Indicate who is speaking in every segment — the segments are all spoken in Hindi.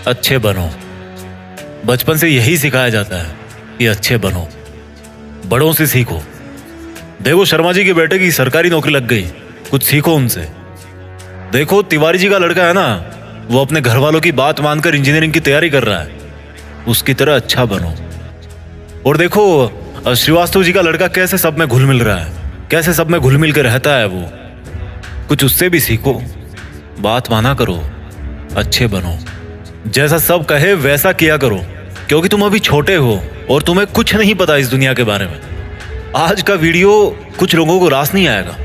Speaker 1: अच्छे बनो। बचपन से यही सिखाया जाता है कि अच्छे बनो, बड़ों से सीखो। देखो शर्मा जी के बेटे की सरकारी नौकरी लग गई, कुछ सीखो उनसे। देखो तिवारी जी का लड़का है ना, वो अपने घर वालों की बात मानकर इंजीनियरिंग की तैयारी कर रहा है, उसकी तरह अच्छा बनो। और देखो श्रीवास्तव जी का लड़का कैसे सब में घुल मिल रहा है, कैसे सब में घुल मिल के रहता है वो, कुछ उससे भी सीखो। बात माना करो, अच्छे बनो, जैसा सब कहे वैसा किया करो, क्योंकि तुम अभी छोटे हो और तुम्हें कुछ नहीं पता इस दुनिया के बारे में। आज का वीडियो कुछ लोगों को रास नहीं आएगा,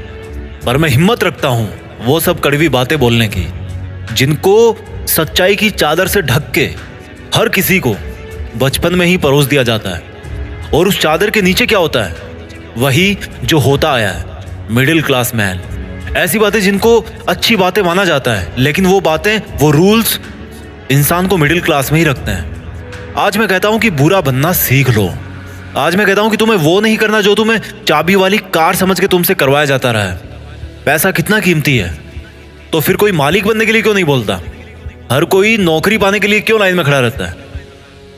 Speaker 1: पर मैं हिम्मत रखता हूं वो सब कड़वी बातें बोलने की, जिनको सच्चाई की चादर से ढक के हर किसी को बचपन में ही परोस दिया जाता है। और उस चादर के नीचे क्या होता है? वही जो होता आया है, मिडिल क्लास मैन। ऐसी बातें जिनको अच्छी बातें माना जाता है, लेकिन वो बातें, वो रूल्स इंसान को मिडिल क्लास में ही रखते हैं। आज मैं कहता हूं कि बुरा बनना सीख लो। आज मैं कहता हूं कि तुम्हें वो नहीं करना जो तुम्हें चाबी वाली कार समझ के तुमसे करवाया जाता रहा है। पैसा कितना कीमती है, तो फिर कोई मालिक बनने के लिए क्यों नहीं बोलता? हर कोई नौकरी पाने के लिए क्यों लाइन में खड़ा रहता है?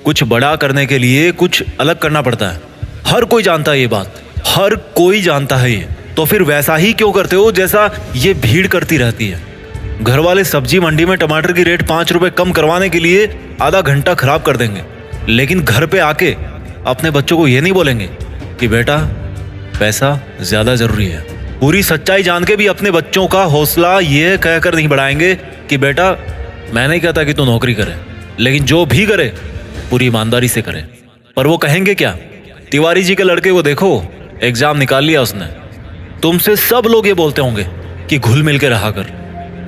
Speaker 1: कुछ बड़ा करने के लिए कुछ अलग करना पड़ता है। हर कोई जानता है ये बात, हर कोई जानता है ये। तो फिर वैसा ही क्यों करते हो जैसा ये भीड़ करती रहती है? घर वाले सब्जी मंडी में टमाटर की रेट 5 रुपए कम करवाने के लिए आधा घंटा खराब कर देंगे, लेकिन घर पे आके अपने बच्चों को ये नहीं बोलेंगे कि बेटा पैसा ज्यादा जरूरी है। पूरी सच्चाई जान के भी अपने बच्चों का हौसला ये कहकर नहीं बढ़ाएंगे कि बेटा मैं नहीं कहता कि तू नौकरी करे, लेकिन जो भी करे पूरी ईमानदारी से करे। पर वो कहेंगे क्या? तिवारी जी के लड़के को देखो, एग्जाम निकाल लिया उसने। तुमसे सब लोग ये बोलते होंगे कि घुल मिल के रहा कर,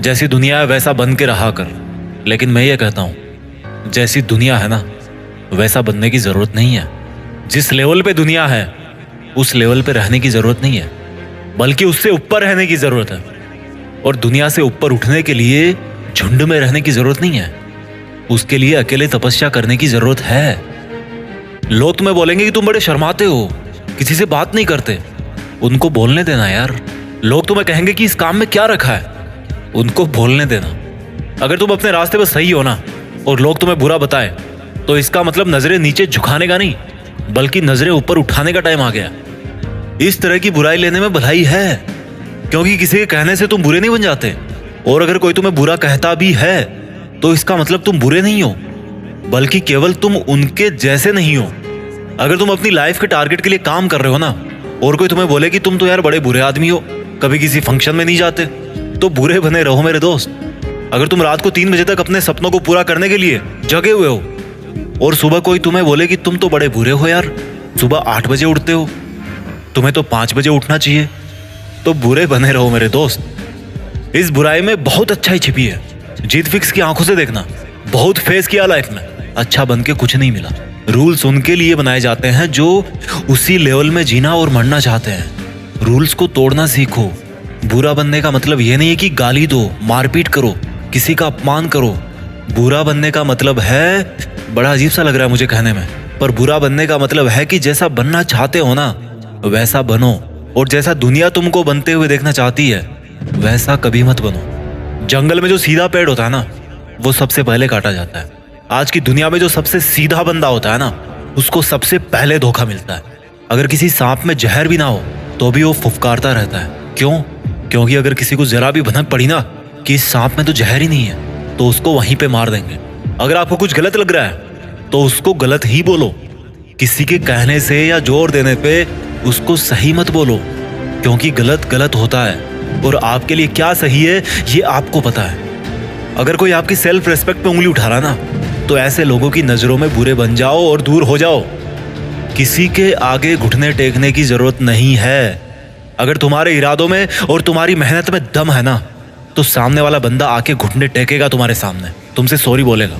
Speaker 1: जैसी दुनिया है वैसा बन के रहा कर। लेकिन मैं ये कहता हूं, जैसी दुनिया है ना वैसा बनने की जरूरत नहीं है। जिस लेवल पे दुनिया है उस लेवल पे रहने की जरूरत नहीं है, बल्कि उससे ऊपर रहने की जरूरत है। और दुनिया से ऊपर उठने के लिए झुंड में रहने की जरूरत नहीं है, उसके लिए अकेले तपस्या करने की जरूरत है। लोग तुम्हें बोलेंगे कि तुम बड़े शर्माते हो, किसी से बात नहीं करते। उनको बोलने देना यार। लोग तुम्हें कहेंगे कि इस काम में क्या रखा है, उनको बोलने देना। अगर तुम अपने रास्ते पर सही हो ना और लोग तुम्हें बुरा बताए, तो इसका मतलब नजरें नीचे झुकाने का नहीं, बल्कि नजरें ऊपर उठाने का टाइम आ गया। इस तरह की बुराई लेने में भलाई है, क्योंकि किसी के कहने से तुम बुरे नहीं बन जाते। और अगर कोई तुम्हें बुरा कहता भी है तो इसका मतलब तुम बुरे नहीं हो, बल्कि केवल तुम उनके जैसे नहीं हो। अगर तुम अपनी लाइफ के टारगेट के लिए काम कर रहे हो ना, और कोई तुम्हें बोले कि तुम तो यार बड़े बुरे आदमी हो, कभी किसी फंक्शन में नहीं जाते, तो बुरे बने रहो मेरे दोस्त। अगर तुम रात को 3 बजे तक अपने सपनों को पूरा करने के लिए जगे हुए हो, और सुबह कोई तुम्हें बोले कि तुम तो बड़े बुरे हो यार, सुबह 8 बजे उठते हो, तुम्हें तो 5 बजे उठना चाहिए, तो बुरे बने रहो मेरे दोस्त। इस बुराई में बहुत अच्छाई छिपी है। जीत फिक्स की आंखों से देखना। बहुत फेस किया लाइफ में, अच्छा बन के कुछ नहीं मिला। रूल्स उनके लिए बनाए जाते हैं जो उसी लेवल में जीना और मरना चाहते हैं। रूल्स को तोड़ना सीखो। बुरा बनने का मतलब ये नहीं है कि गाली दो, मारपीट करो, किसी का अपमान करो। बुरा बनने का मतलब है, बड़ा अजीब सा लग रहा है मुझे कहने में, पर बुरा बनने का मतलब है कि जैसा बनना चाहते हो ना वैसा बनो, और जैसा दुनिया तुमको बनते हुए देखना चाहती है वैसा कभी मत बनो। जंगल में जो सीधा पेड़ होता है ना वो सबसे पहले काटा जाता है। आज की दुनिया में जो सबसे सीधा बंदा होता है ना उसको सबसे पहले धोखा मिलता है। अगर किसी सांप में जहर भी ना हो तो भी वो फुफकारता रहता है। क्यों? क्योंकि अगर किसी को जरा भी भनक पड़ी ना कि इस सांप में तो जहर ही नहीं है, तो उसको वहीं पे मार देंगे। अगर आपको कुछ गलत लग रहा है तो उसको गलत ही बोलो। किसी के कहने से या जोर देने पे उसको सही मत बोलो, क्योंकि गलत गलत होता है और आपके लिए क्या सही है ये आपको पता है। अगर कोई आपकी सेल्फ रेस्पेक्ट पे उंगली उठा रहा ना, तो ऐसे लोगों की नजरों में बुरे बन जाओ और दूर हो जाओ। किसी के आगे घुटने टेकने की जरूरत नहीं है। अगर तुम्हारे इरादों में और तुम्हारी मेहनत में दम है ना, तो सामने वाला बंदा आके घुटने टेकेगा तुम्हारे सामने, तुमसे सॉरी बोलेगा।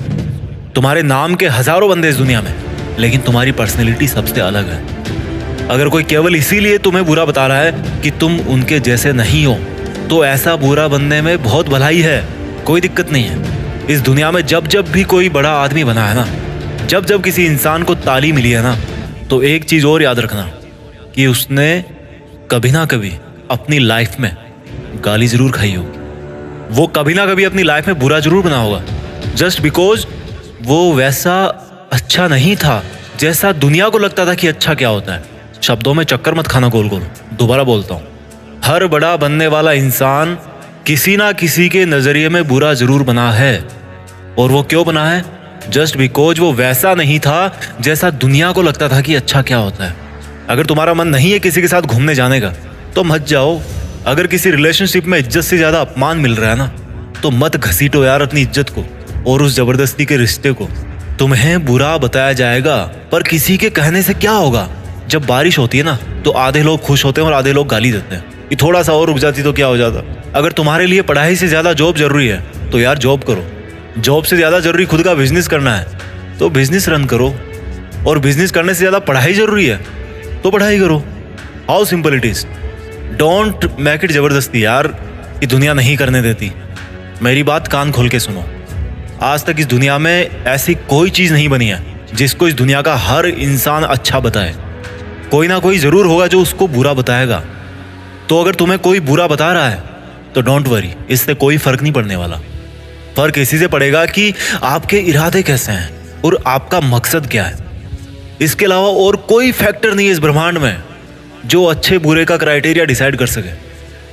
Speaker 1: तुम्हारे नाम के हजारों बंदे इस दुनिया में, लेकिन तुम्हारी पर्सनैलिटी सबसे अलग है। अगर कोई केवल इसीलिए तुम्हें बुरा बता रहा है कि तुम उनके जैसे नहीं हो, तो ऐसा बुरा बनने में बहुत भलाई है, कोई दिक्कत नहीं है। इस दुनिया में जब जब भी कोई बड़ा आदमी बना है ना, जब जब किसी इंसान को ताली मिली है ना, तो एक चीज और याद रखना कि उसने कभी ना कभी अपनी लाइफ में गाली जरूर खाई होगी। वो कभी ना कभी अपनी लाइफ में बुरा जरूर बना होगा, जस्ट बिकॉज वो वैसा अच्छा नहीं था जैसा दुनिया को लगता था कि अच्छा क्या होता है। शब्दों में चक्कर मत खाना गोल गोल। दोबारा बोलता हूँ, हर बड़ा बनने वाला इंसान किसी ना किसी के नजरिए में बुरा जरूर बना है। और वो क्यों बना है? जस्ट बिकॉज वो वैसा नहीं था जैसा दुनिया को लगता था कि अच्छा क्या होता है। अगर तुम्हारा मन नहीं है किसी के साथ घूमने जाने का तो मत जाओ। अगर किसी रिलेशनशिप में इज्जत से ज्यादा अपमान मिल रहा है ना, तो मत घसीटो यार अपनी इज्जत को और उस जबरदस्ती के रिश्ते को। तुम्हें बुरा बताया जाएगा, पर किसी के कहने से क्या होगा? जब बारिश होती है ना, तो आधे लोग खुश होते हैं और आधे लोग गाली देते हैं कि थोड़ा सा और रुक जाती तो क्या हो जाता। अगर तुम्हारे लिए पढ़ाई से ज्यादा जॉब जरूरी है तो यार जॉब करो। जॉब से ज्यादा जरूरी खुद का बिजनेस करना है तो बिजनेस रन करो। और बिजनेस करने से ज्यादा पढ़ाई जरूरी है तो पढ़ाई करो। How simple it is. Don't make it जबरदस्ती यार, कि दुनिया नहीं करने देती। मेरी बात कान खोल के सुनो। आज तक इस दुनिया में ऐसी कोई चीज नहीं बनी है जिसको इस दुनिया का हर इंसान अच्छा बताए। कोई ना कोई जरूर होगा जो उसको बुरा बताएगा। तो अगर तुम्हें कोई बुरा बता रहा है तो डोंट वरी, इससे कोई फर्क नहीं पड़ने वाला। फर्क इसी से पड़ेगा कि आपके इरादे कैसे हैं और आपका मकसद क्या है। इसके अलावा और कोई फैक्टर नहीं है इस ब्रह्मांड में जो अच्छे बुरे का क्राइटेरिया डिसाइड कर सके।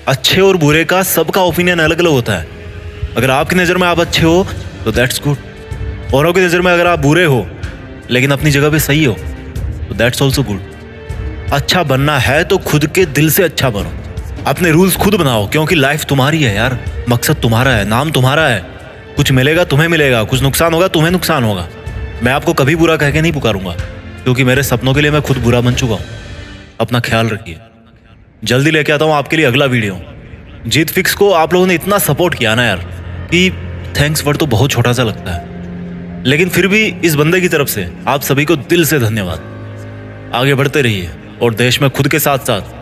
Speaker 1: अच्छे और बुरे का सबका ओपिनियन अलग अलग होता है। अगर आपकी नज़र में आप अच्छे हो तो दैट्स गुड। औरों की नज़र में अगर आप बुरे हो लेकिन अपनी जगह पे सही हो तो दैट्स ऑल्सो गुड। अच्छा बनना है तो खुद के दिल से अच्छा बनो। अपने रूल्स खुद बनाओ, क्योंकि लाइफ तुम्हारी है यार। मकसद तुम्हारा है, नाम तुम्हारा है। कुछ मिलेगा तुम्हें मिलेगा, कुछ नुकसान होगा तुम्हें नुकसान होगा। मैं आपको कभी बुरा कह के नहीं पुकारूंगा, क्योंकि मेरे सपनों के लिए मैं खुद बुरा बन चुका हूँ। अपना ख्याल रखिए। जल्दी लेके आता हूँ आपके लिए अगला वीडियो। जीत फिक्स को आप लोगों ने इतना सपोर्ट किया ना यार, कि थैंक्स वर्ड तो बहुत छोटा सा लगता है, लेकिन फिर भी इस बंदे की तरफ से आप सभी को दिल से धन्यवाद। आगे बढ़ते रहिए और देश में खुद के साथ साथ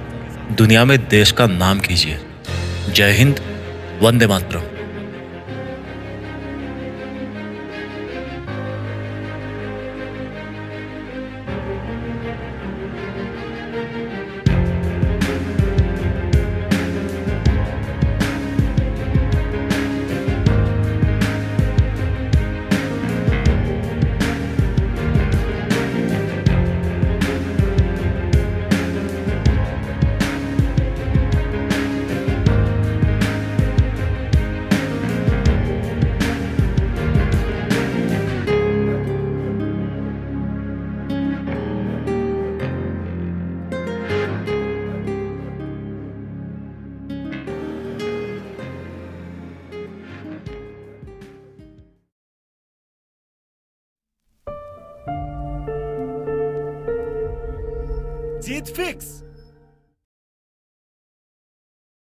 Speaker 1: दुनिया में देश का नाम कीजिए। जय हिंद, वंदे मातरम।
Speaker 2: जीत फिक्स।